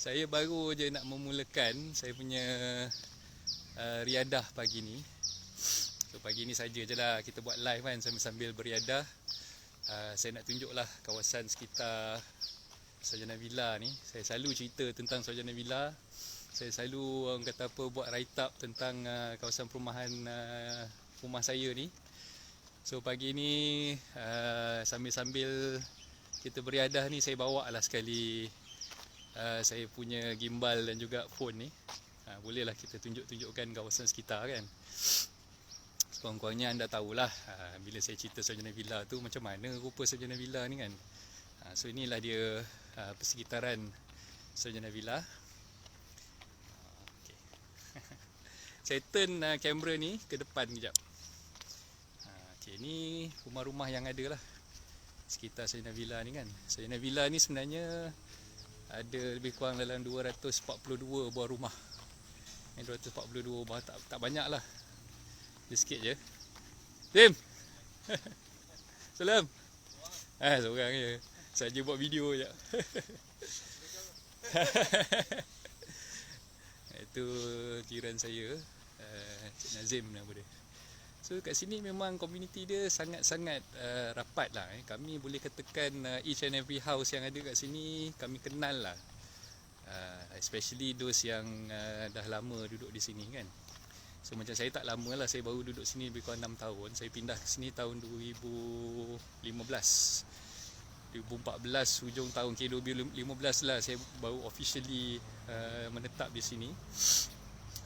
Saya baru je nak memulakan saya punya riadah pagi ni. So pagi ni saja je lah kita buat live kan sambil beriadah. Saya nak tunjuklah kawasan sekitar Sarjana Villa ni. Saya selalu cerita tentang Sarjana Villa. Saya selalu orang kata apa buat write up tentang kawasan perumahan rumah saya ni. So pagi ni sambil-sambil kita beriadah ni saya bawa lah sekali saya punya gimbal dan juga phone ni. Bolehlah kita tunjukkan kawasan sekitar kan. Sekurang-kurangnya anda tahulah bila saya cerita Sarjana Villa tu macam mana rupa Sarjana Villa ni kan. So inilah dia persekitaran Sarjana Villa. Okay. Saya turn kamera ni ke depan kejap. Okay, ni rumah-rumah yang ada lah sekitar Sarjana Villa ni kan. Sarjana Villa ni sebenarnya ada lebih kurang dalam 242 buah rumah. 242 rumah tak banyak lah. Dia sikit je. Sim! Salam! Seorang je. Saja buat video je. Itu jiran saya, Cik Nazim nama dia. So kat sini memang komuniti dia sangat-sangat rapat lah. Kami boleh katakan each and every house yang ada kat sini kami kenal lah. Especially those yang dah lama duduk di sini kan. So macam saya tak lama lah, saya baru duduk sini lebih kurang 6 tahun. Saya pindah ke sini tahun 2014, hujung tahun ke 2015 lah saya baru officially menetap di sini.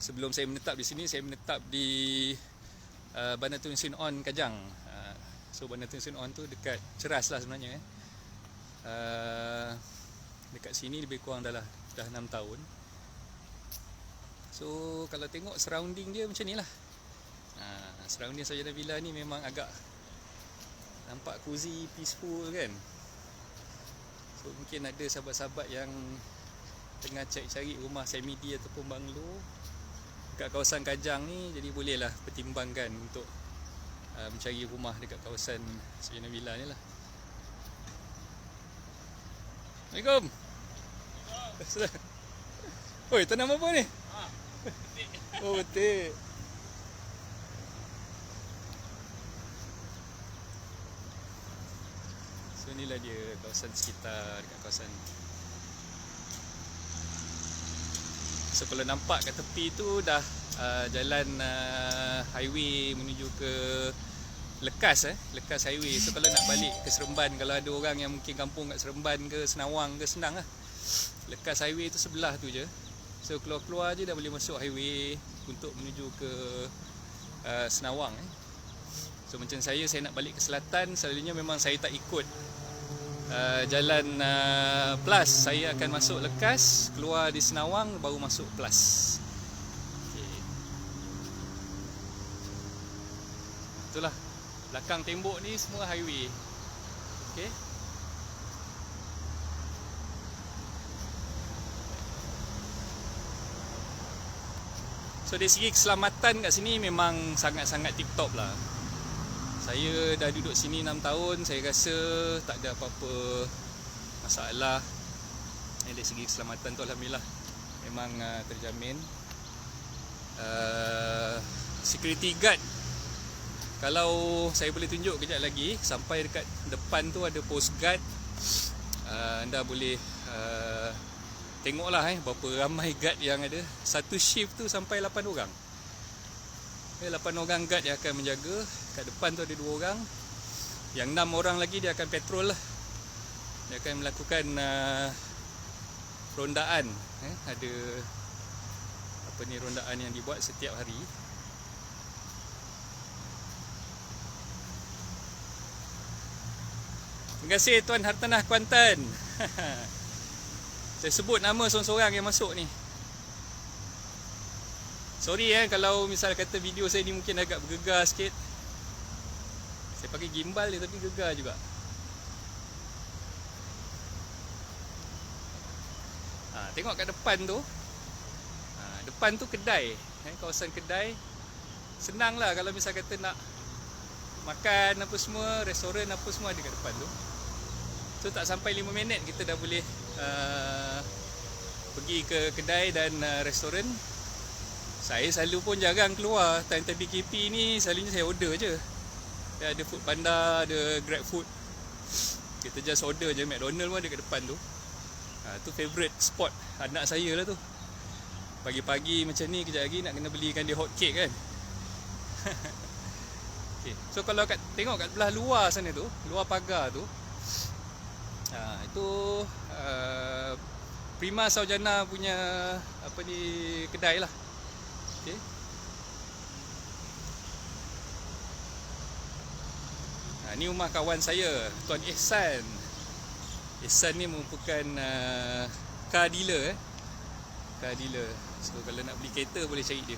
Sebelum saya menetap di sini, saya menetap di Bandar Tun Sin On Kajang. So Bandar Tun Sin On tu dekat Ceras lah sebenarnya. Dekat sini lebih kurang dah 6 tahun. So kalau tengok surrounding dia macam ni lah. Surrounding Sarjana Villa ni memang agak nampak cozy, peaceful kan. So mungkin ada sahabat-sahabat yang tengah cari-cari rumah semi-D ataupun banglo dekat kawasan Kajang ni, jadi bolehlah pertimbangkan untuk mencari rumah dekat kawasan Sarjana Villa ni lah. Assalamualaikum. Oi, tanam apa ni? Betik. Oh, betik. So inilah dia kawasan sekitar dekat kawasan. So kalau nampak kat tepi tu dah jalan highway menuju ke Lekas Lekas highway. So kalau nak balik ke Seremban, kalau ada orang yang mungkin kampung kat Seremban ke Senawang ke, senang lah. Lekas highway tu sebelah tu je. So keluar-keluar je dah boleh masuk highway untuk menuju ke Senawang. So macam saya nak balik ke selatan, selalunya memang saya tak ikut jalan plus. Saya akan masuk Lekas, keluar di Senawang, baru masuk plus. Okay. Itulah, belakang tembok ni semua highway. Okay. So dari segi keselamatan kat sini memang sangat-sangat tip top lah. Saya dah duduk sini 6 tahun, saya rasa tak ada apa-apa masalah. Dari segi keselamatan tu alhamdulillah memang terjamin. Security guard, kalau saya boleh tunjuk kejap lagi, sampai dekat depan tu ada post guard. Anda boleh tengoklah berapa ramai guard yang ada. Satu shift tu sampai 8 orang. 8 orang guard yang akan menjaga. Kat depan tu ada 2 orang. Yang 6 orang lagi dia akan patrol lah. Dia akan melakukan rondaan. Ada apa ni, rondaan yang dibuat setiap hari. Terima kasih Tuan Hartanah Kuantan. Saya sebut nama seorang-seorang yang masuk ni. Sorry kalau misal kata video saya ni mungkin agak bergegar sikit. Saya pakai gimbal dia tapi gegar juga. Tengok kat depan tu. Depan tu kedai. Kawasan kedai. Senang lah kalau misal kata nak makan apa semua, restoran apa semua ada kat depan tu. So tak sampai 5 minit kita dah boleh pergi ke kedai dan restoran, saya selalu pun jarang keluar. Time-time PKP ni selalunya saya order je. Ada Food Panda, ada Grab Food. Kita just order je. McDonald pun ada kat depan tu. Tu favourite spot anak saya lah tu. Pagi-pagi macam ni, kejap lagi nak kena belikan dia hot cake kan. Okay. So kalau tengok kat belah luar sana tu, luar pagar tu, itu Prima Saujana punya kedai lah. Okay. Ni rumah kawan saya, Tuan Ihsan. Ihsan ni merupakan car dealer. Car dealer. So kalau nak beli kereta boleh cari dia.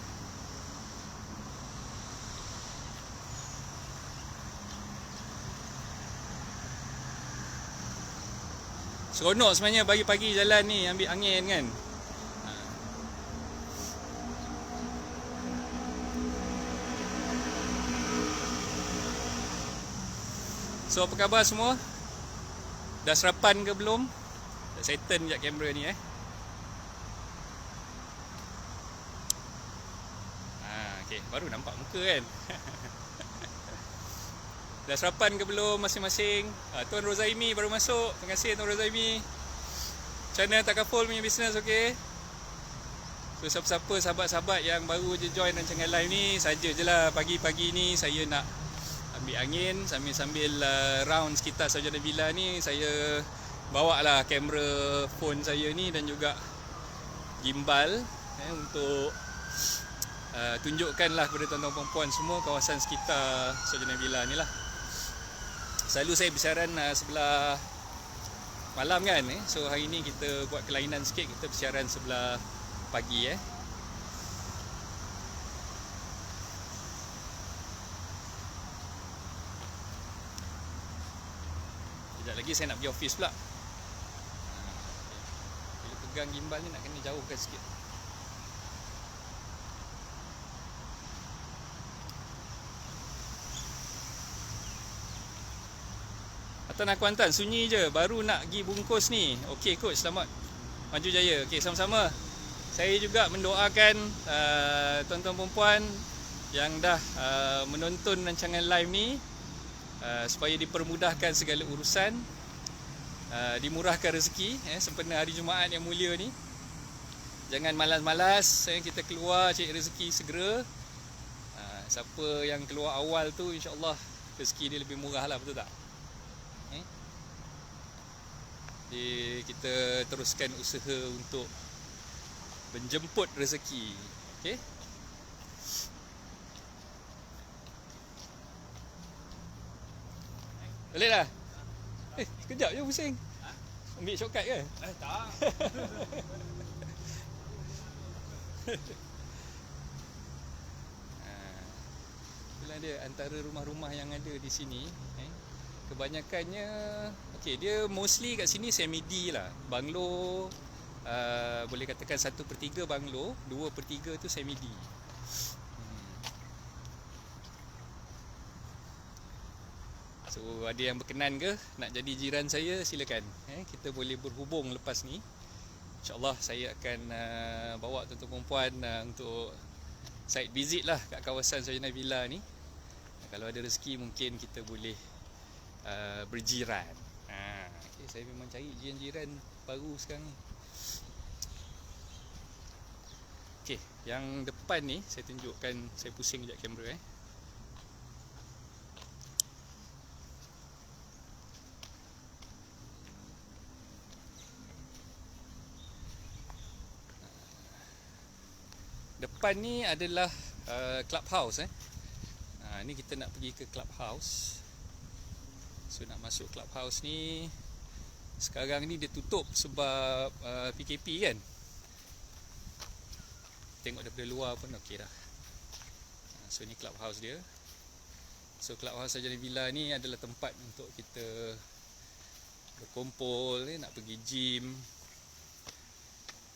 Seronok sebenarnya pagi-pagi jalan ni, ambil angin kan. So apa khabar semua? Dah sarapan ke belum? Dah settle sekejap kamera ni okay, baru nampak muka kan. Dah sarapan ke belum masing-masing? Tuan Rozaimi baru masuk. Terima kasih Tuan Rozaimi. Macam mana Takaful punya bisnes okey? So siapa-siapa sahabat-sahabat yang baru je join rancangan live ni, saja je lah pagi-pagi ni saya nak ambil angin sambil-sambil round sekitar Saujana Villa ni. Saya bawa lah kamera phone saya ni dan juga gimbal untuk tunjukkan lah kepada tuan-tuan perempuan semua kawasan sekitar Saujana Villa ni lah. Selalu saya bersiaran sebelah malam kan. So hari ni kita buat kelainan sikit, kita bersiaran sebelah pagi Sekejap lagi saya nak pergi office pula. Bila pegang gimbal ni nak kena jauhkan sikit. Tuan Akuantan, sunyi je, baru nak pergi bungkus ni. Okey coach, selamat maju jaya. Okey, sama-sama. Saya juga mendoakan tuan-tuan perempuan yang dah menonton rancangan live ni supaya dipermudahkan segala urusan, dimurahkan rezeki sempena hari Jumaat yang mulia ni. Jangan malas-malas, kita keluar cari rezeki segera. Siapa yang keluar awal tu insya-Allah rezeki dia lebih murah lah, betul tak? Jadi kita teruskan usaha untuk menjemput rezeki. Okey. Boleh dah? Sekejap je pusing. Ambil shortcut ke? Tak. Itulah dia antara rumah-rumah yang ada di sini. Kebanyakannya okey, dia mostly kat sini semi-D lah. Banglo boleh katakan 1/3 banglo, 2/3 tu semi-D. So ada yang berkenan ke nak jadi jiran saya, silakan. Kita boleh berhubung lepas ni. InsyaAllah saya akan bawa tuan-tuan perempuan untuk site visit lah kat kawasan Saujana Villa ni. Kalau ada rezeki mungkin kita boleh berjiran. Okay, saya memang cari jiran-jiran baru sekarang ni. Okey, yang depan ni saya tunjukkan, saya pusing sekejap kamera Depan ni adalah clubhouse ni kita nak pergi ke clubhouse. So nak masuk clubhouse ni, sekarang ni dia tutup sebab PKP kan. Tengok daripada luar pun okey dah. So ni clubhouse dia. So clubhouse Saujana Villa ni adalah tempat untuk kita berkumpul, nak pergi gym.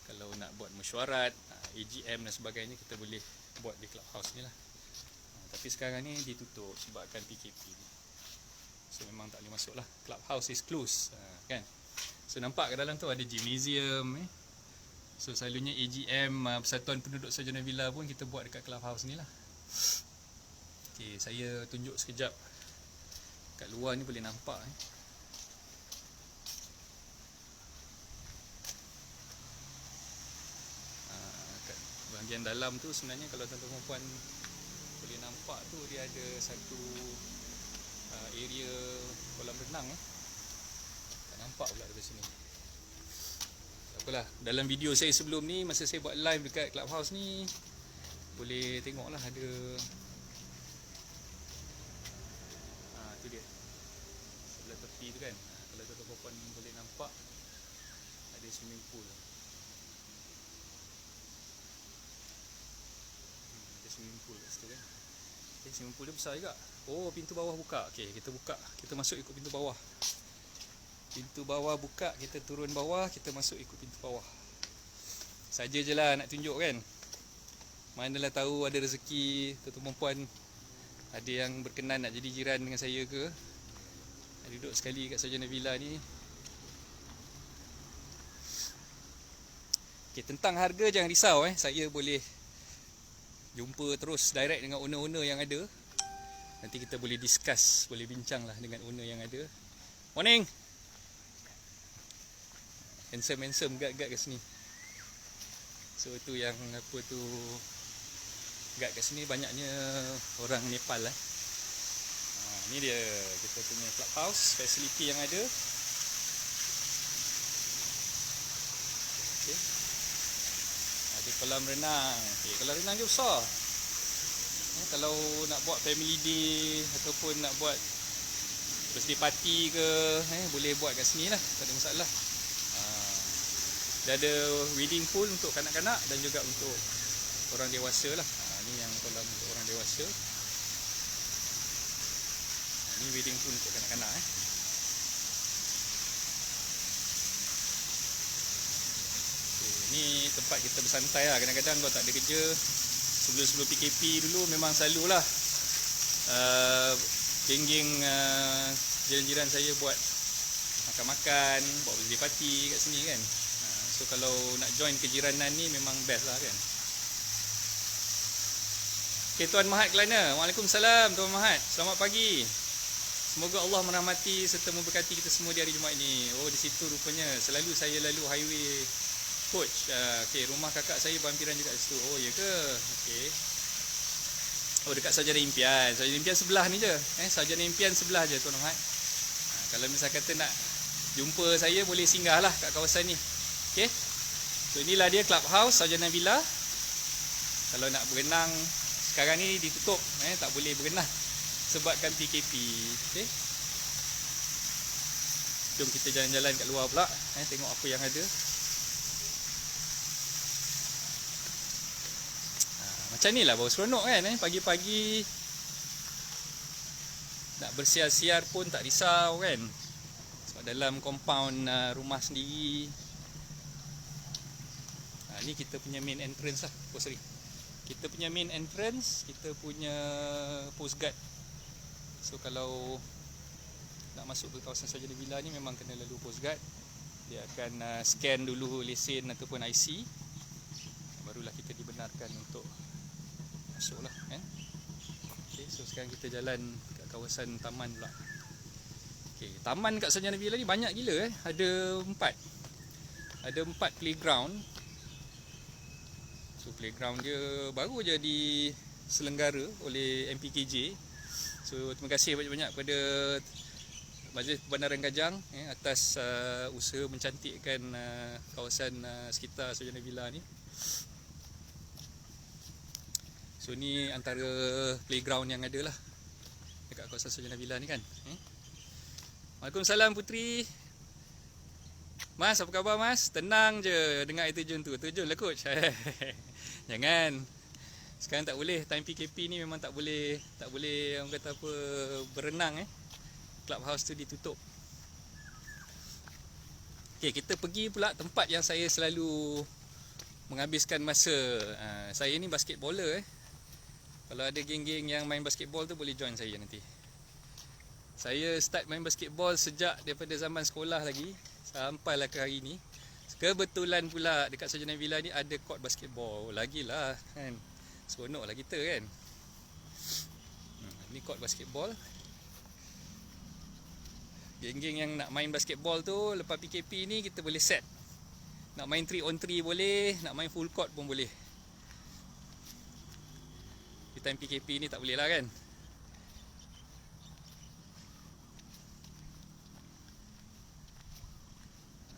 Kalau nak buat mesyuarat, AGM dan sebagainya, kita boleh buat di clubhouse ni lah. Tapi sekarang ni ditutup sebabkan PKP ni. So memang tak boleh masuk lah. Clubhouse is closed kan. So nampak ke dalam tu ada gymnasium So selalunya AGM Persatuan Penduduk Sarjana Villa pun kita buat dekat clubhouse ni lah. Okay, saya tunjuk sekejap. Kat luar ni boleh nampak kat bahagian dalam tu sebenarnya kalau tuan-tuan dan puan boleh nampak tu dia ada satu area kolam renang tak nampak pula dari sini. Tak apalah, dalam video saya sebelum ni masa saya buat live dekat clubhouse ni boleh tengok lah ada tu dia sebelah tepi tu kan. Kalau tuan-tuan puan boleh nampak ada swimming pool. Ada swimming pool kat situ kan. Swimming pool dia besar juga. Oh, pintu bawah buka. Okey, kita buka. Kita masuk ikut pintu bawah. Pintu bawah buka, kita turun bawah, kita masuk ikut pintu bawah. Saja je lah nak tunjuk kan. Manalah tahu ada rezeki tuan-tuan puan ada yang berkenan nak jadi jiran dengan saya ke. Duduk sekali kat Sarjana Villa ni. Okay, tentang harga jangan risau saya boleh jumpa terus direct dengan owner-owner yang ada. Nanti kita boleh discuss, boleh bincang lah dengan owner yang ada. Morning. Handsome guard kat sini. So tu yang apa tu, guard kat sini banyaknya orang Nepal lah. Ni dia kita punya clubhouse, facility yang ada. Okay. Ada kolam renang. Okay, kolam renang dia besar. Kalau nak buat family day ataupun nak buat birthday party ke, boleh buat kat sini lah, tak ada masalah. Dia ada wedding pool untuk kanak-kanak dan juga untuk orang dewasa lah. Ni yang kolam untuk orang dewasa. Ni wedding pool untuk kanak-kanak Okay, ni tempat kita bersantai lah. Kadang-kadang kalau tak ada kerja, sebelum PKP dulu memang selalulah geng-geng jiran-jiran saya buat makan-makan, buat birthday party kat sini kan. So kalau nak join kejiranan ni memang best lah kan. Okay, Tuan Mahat Kelana. Waalaikumsalam Tuan Mahat. Selamat pagi. Semoga Allah merahmati serta memberkati kita semua di hari Jumaat ini. Oh, di situ rupanya selalu saya lalu highway coach. Okay, rumah kakak saya berhampiran juga di situ. Oh, ya ke? Okay. Oh, dekat Sarjana Impian. Sarjana Impian sebelah ni je. Sarjana Impian sebelah je Tuan Mahat. Kalau misal kata nak jumpa saya, boleh singgah lah kat kawasan ni. Okay. So inilah dia clubhouse Sarjana Villa. Kalau nak berenang sekarang ni ditutup, tak boleh berenang sebabkan PKP. Okay. Jom kita jalan-jalan kat luar pula, tengok apa yang ada. Macam ni lah baru seronok kan. Pagi-pagi nak bersiar-siar pun tak risau kan. Sebab dalam compound rumah sendiri. Ni kita punya main entrance lah. Oh sorry, kita punya main entrance, kita punya post guard. So kalau nak masuk ke kawasan Sarjana Villa ni memang kena lalu post guard. Dia akan scan dulu lesen ataupun IC, barulah kita dibenarkan untuk masuk lah Okay, so sekarang kita jalan kat kawasan taman pula. Okay, taman kat Sarjana Villa ni banyak gila Ada 4 playground. So playground dia baru je diselenggara oleh MPKJ. So terima kasih banyak-banyak kepada Majlis Perbandaran Kajang atas usaha mencantikkan kawasan sekitar Sarjana Villa ni. So ni antara playground yang ada lah dekat kawasan Sarjana Villa ni kan. Waalaikumsalam Putri. Mas, apa khabar Mas? Tenang je dengar air terjun tu. Terjunlah coach. Jangan. Sekarang tak boleh, time PKP ni memang tak boleh orang kata apa, berenang Clubhouse tu ditutup. Okay, kita pergi pula tempat yang saya selalu menghabiskan masa. Saya ni basketballer Kalau ada geng-geng yang main basketball tu boleh join saya nanti. Saya start main basketball sejak daripada zaman sekolah lagi, sampailah ke hari ni. Kebetulan pula dekat Sarjana Villa ni ada court basketball. Lagilah kan. Seronok lah kita kan. Ni court basketball. Geng-geng yang nak main basketball tu lepas PKP ni kita boleh set. Nak main 3 on 3 boleh, nak main full court pun boleh. Di time PKP ni tak boleh lah kan.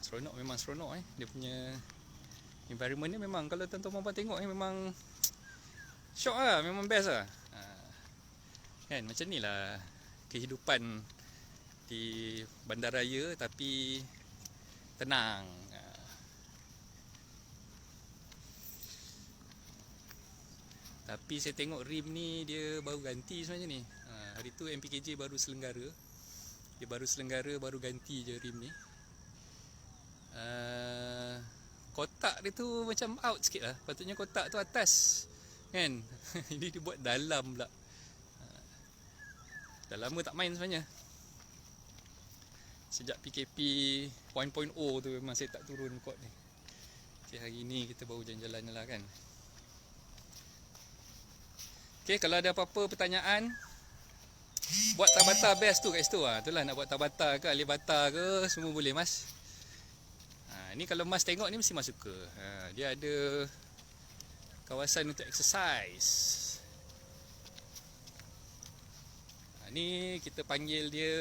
Seronok, memang seronok Dia punya environment ni memang kalau tuan-tuan puan tengok ni memang syok lah, memang best lah. Kan macam ni lah kehidupan di bandaraya tapi tenang. Tapi saya tengok rim ni dia baru ganti sebenarnya ni. Hari tu MPKJ baru selenggara. Dia baru selenggara, baru ganti je rim ni. Kotak dia tu macam out sikit lah. Patutnya kotak tu atas kan. Ini dia buat dalam pula. Dah lama tak main sebenarnya. Sejak PKP 1.0 tu memang saya tak turun court ni. Okay, hari ni kita baru jalan-jalan lah kan. Okay, kalau ada apa-apa pertanyaan, buat tabata best tu kat situ lah. Itulah nak buat tabata ke alih bata ke, semua boleh mas. Ni kalau mas tengok ni mesti mas suka. Dia ada kawasan untuk exercise. Ni kita panggil dia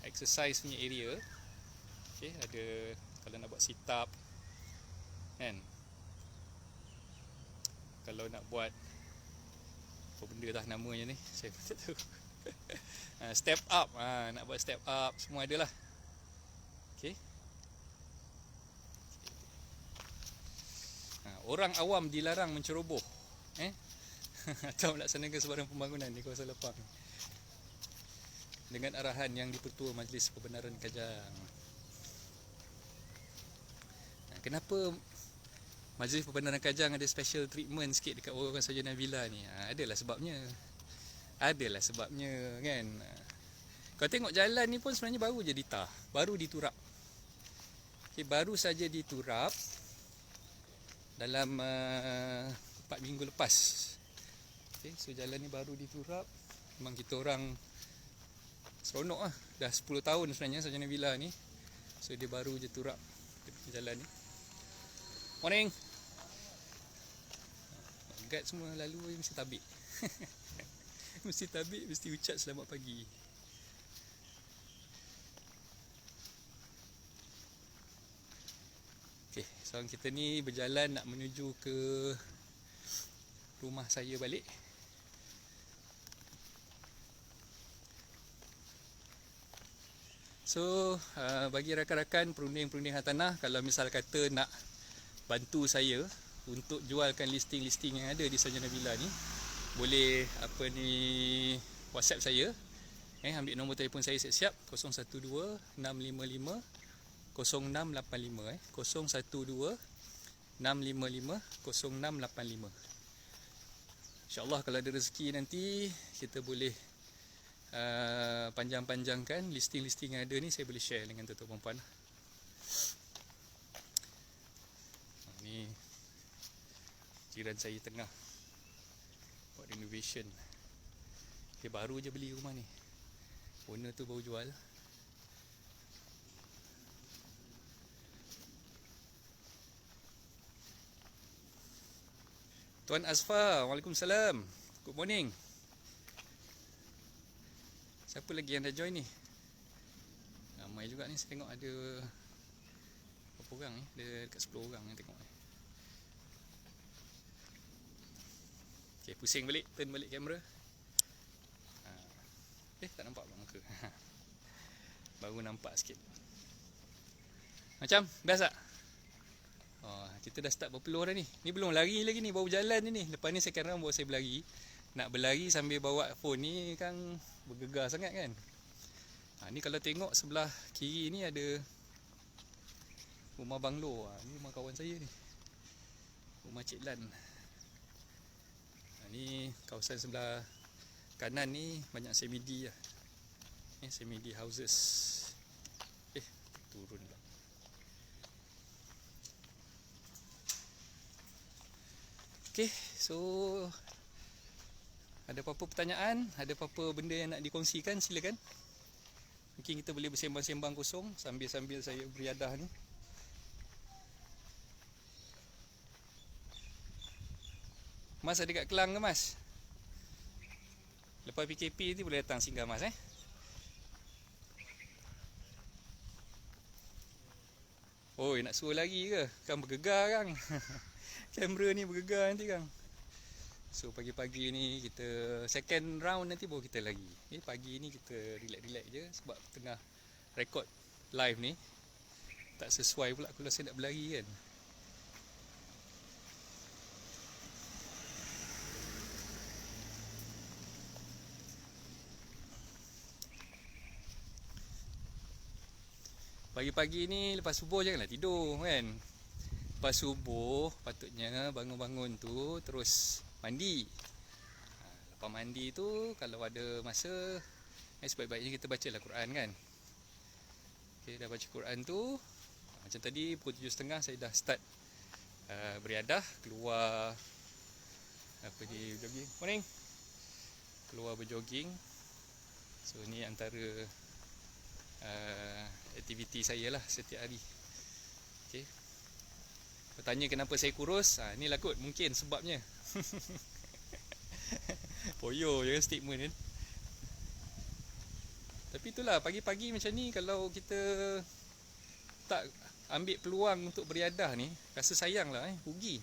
exercise punya area. Okay, ada kalau nak buat sit up kan. Kalau nak buat apa benda dah namanya ni, saya pun tak tahu. Step up, nak buat step up semua ada lah. Okay. Orang awam dilarang menceroboh atau melaksanakan sebarang pembangunan di kawasan Lepang dengan arahan yang dipertua Majlis Pembenaran Kajang. Kenapa Majlis Pembenaran Kajang ada special treatment sikit dekat orang Sarjana Villa ni? Adalah sebabnya. Adalah sebabnya kan. Kau tengok jalan ni pun sebenarnya baru je ditah, baru diturap. Okay, baru saja diturap dalam 4 minggu lepas. Okay, so jalan ni baru diturap. Memang kita orang seronok lah. Dah 10 tahun sebenarnya Sarjana Villa ni. So dia baru je turap jalan ni. Morning. Guard semua lalu mesti tabik. Mesti tabik, mesti ucap selamat pagi. Okay, sekarang kita ni berjalan nak menuju ke rumah saya balik. So, bagi rakan-rakan perunding-perunding hartanah, kalau misal kata nak bantu saya untuk jualkan listing-listing yang ada di Sarjana Villa ni, boleh WhatsApp saya. Ambil nombor telefon saya siap-siap 012 655 0685 012 655 0685. InsyaAllah kalau ada rezeki nanti kita boleh panjang-panjangkan listing-listing yang ada ni, saya boleh share dengan tuan-tuan puan. Ni jiran saya tengah buat renovation. Dia baru je beli rumah ni. Owner tu baru jual. Tuan Azfar, Waalaikumsalam. Good morning. Siapa lagi yang dah join ni? Ramai juga ni, saya tengok ada berapa orang ni? Ada dekat 10 orang yang tengok ni. Okay, pusing balik, turn balik kamera. Tak nampak pula muka. Baru nampak sikit. Macam biasa. Kita dah start berpeluh dah ni. Ni belum lari lagi ni, baru jalan ni. Lepas ni second round baru saya berlari. Nak berlari sambil bawa phone ni kan bergegar sangat kan. Ni kalau tengok sebelah kiri ni ada rumah banglo. Ni rumah kawan saya ni, rumah Cik Lan. Ni kawasan sebelah kanan ni banyak semi-D lah. Semi-D houses. Turun pula. Okay, so ada apa-apa pertanyaan, ada apa-apa benda yang nak dikongsikan, silakan. Mungkin kita boleh bersembang-sembang kosong sambil-sambil saya beriadah ni. Mas ada kat Kelang ke Mas? Lepas PKP ni boleh datang singgah Mas Oi, nak suruh lagi ke? Kan bergegar kan? Kamera ni bergegar nanti kan? So pagi-pagi ni kita second round nanti baru kita lagi. Pagi ni kita relax-relax je sebab tengah record live ni. Tak sesuai pula kalau saya nak berlari kan. Pagi-pagi ni lepas subuh janganlah tidur kan. Lepas subuh patutnya bangun-bangun tu terus mandi. Lepas mandi tu kalau ada masa sebaik-baiknya kita bacalah Quran kan. Okay, dah baca Quran tu macam tadi pukul 7.30 saya dah start beriadah, keluar jogging. Morning. Keluar berjogging. So ni antara aktiviti saya lah setiap hari. Okay. Bertanya kenapa saya kurus, inilah kot mungkin sebabnya. Poyo je kan statement kan. Tapi itulah pagi-pagi macam ni kalau kita tak ambil peluang untuk beriadah ni, rasa sayang lah rugi.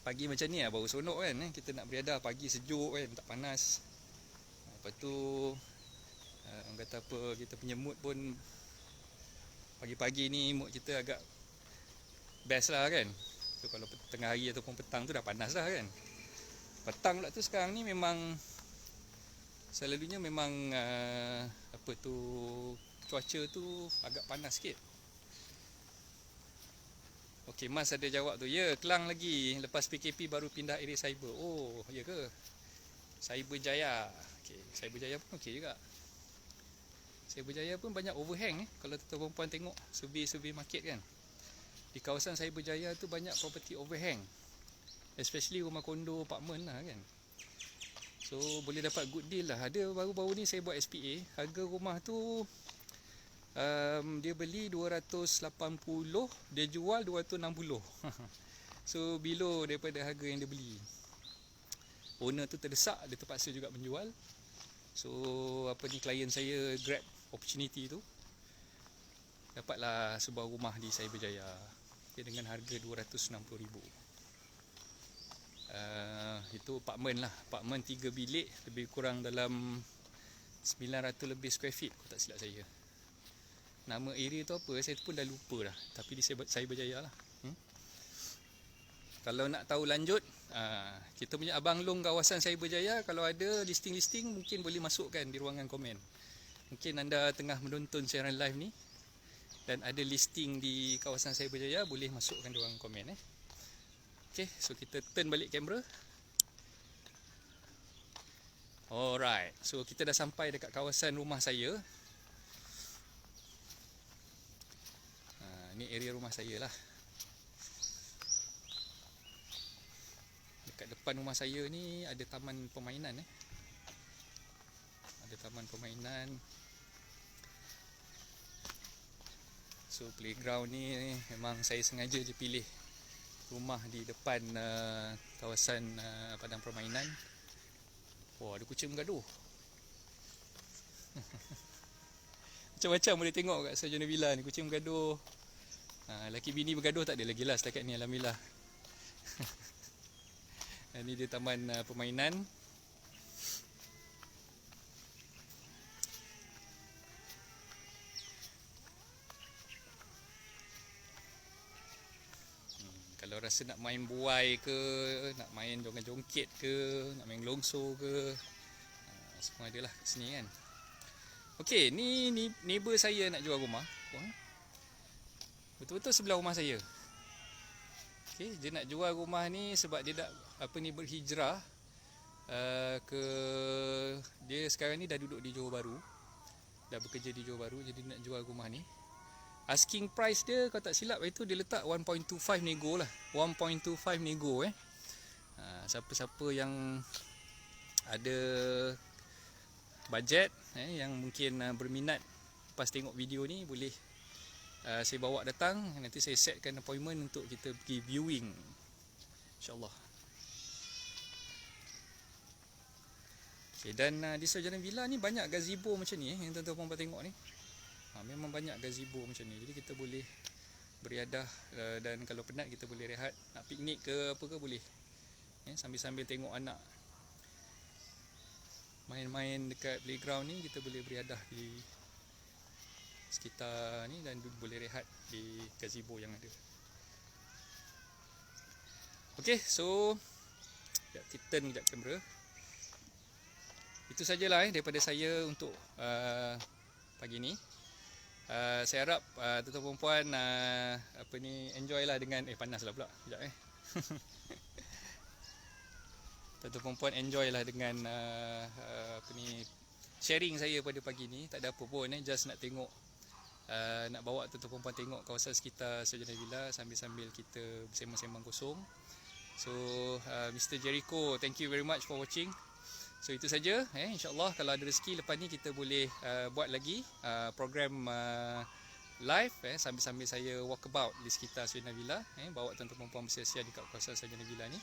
Pagi macam ni baru seronok kan kita nak beriadah pagi sejuk kan, tak panas. Lepas tu orang kata apa, kita punya mood pun pagi-pagi ni mood kita agak best lah kan. So kalau tengah hari ataupun petang tu dah panas lah kan. Petang pula tu sekarang ni memang selalunya memang cuaca tu agak panas sikit. Okey, Mas ada jawab tu. Ya, Kelang lagi. Lepas PKP baru pindah area cyber. Oh, ya ke? Cyberjaya. Okey, Cyberjaya pun okey juga. Cyberjaya pun banyak overhang kalau tuan-tuan perempuan tengok survey market kan. Di kawasan Cyberjaya tu banyak property overhang. Especially rumah kondo, apartment lah kan. So boleh dapat good deal lah. Ada baru-baru ni saya buat SPA. Harga rumah tu dia beli 280, dia jual 260. So below daripada harga yang dia beli. Owner tu terdesak, dia terpaksa juga menjual. So klien saya grab opportunity tu, dapatlah sebuah rumah di Cyberjaya dengan harga 260,000. Itu apartment lah, apartment 3 bilik, lebih kurang dalam 900 lebih square feet kalau tak silap saya. Nama area tu apa saya pun dah lupa dah, tapi di Cyberjaya lah. Kalau nak tahu lanjut, kita punya Abang Long kawasan Cyberjaya, kalau ada listing-listing mungkin boleh masukkan di ruangan komen. Mungkin anda tengah menonton siaran live ni dan ada listing di kawasan Cyberjaya, boleh masukkan di ruangan komen Okay, so kita turn balik kamera. Alright, so kita dah sampai dekat kawasan rumah saya. Ni area rumah saya lah. Dekat depan rumah saya ni ada taman permainan Ada taman permainan. So playground ni memang saya sengaja je pilih rumah di depan kawasan padang permainan. Wah, ada kucing bergaduh. Macam-macam boleh tengok kat Sarjana Villa ni, kucing bergaduh. Laki bini bergaduh tak ada lagi lah setakat ni, alhamdulillah. Ini dia taman permainan. Kalau rasa nak main buai ke, nak main jongket ke, nak main longsor ke, semua ada lah kat sini kan. Okey, ni neighbor saya nak jual rumah. Betul-betul sebelah rumah saya. Okey, dia nak jual rumah ni sebab dia dah berhijrah dia sekarang ni dah duduk di Johor Bahru. Dah bekerja di Johor Bahru, jadi nak jual rumah ni. Asking price dia kalau tak silap itu dia letak 1.25 nego lah. 1.25 nego Siapa-siapa yang ada bajet yang mungkin berminat lepas tengok video ni, boleh saya bawa datang. Nanti saya setkan appointment untuk kita pergi viewing, InsyaAllah. Okay, dan di Sarjana Villa ni banyak gazebo macam ni yang tuan-tuan puan tengok ni. Memang banyak gazebo macam ni. Jadi kita boleh beriadah, dan kalau penat kita boleh rehat. Nak piknik ke apa ke boleh. Sambil-sambil tengok anak main-main dekat playground ni, kita boleh beriadah di sekitar ni dan boleh rehat di gazebo yang ada. Okay, so kita turn kejap kamera. Itu sajalah daripada saya untuk pagi ni. Saya harap tuan-tuan puan enjoy lah dengan panas lah pula kejap tuan-tuan puan enjoy lah dengan sharing saya pada pagi ni. Tak ada apa pun, just nak tengok, nak bawa tuan-tuan puan tengok kawasan sekitar Sarjana Villa sambil-sambil kita bersembang-sembang kosong. So Mr. Jericho, thank you very much for watching. So itu saja, InsyaAllah kalau ada rezeki lepas ni kita boleh buat lagi program live sambil-sambil saya walkabout di sekitar Sarjana Villa, bawa tuan-tuan puan bersiar-siar di kawasan Sarjana Villa ni.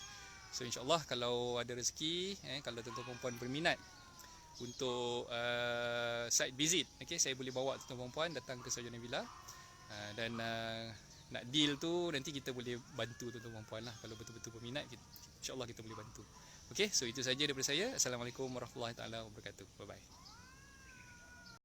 So insyaAllah kalau ada rezeki, kalau tuan-tuan puan berminat untuk site visit, saya boleh bawa tuan-tuan puan datang ke Sarjana Villa, dan nak deal tu nanti kita boleh bantu tuan-tuan puan lah. Kalau betul-betul berminat, insyaAllah kita boleh bantu. Okay, so itu saja daripada saya. Assalamualaikum warahmatullahi wabarakatuh. Bye bye.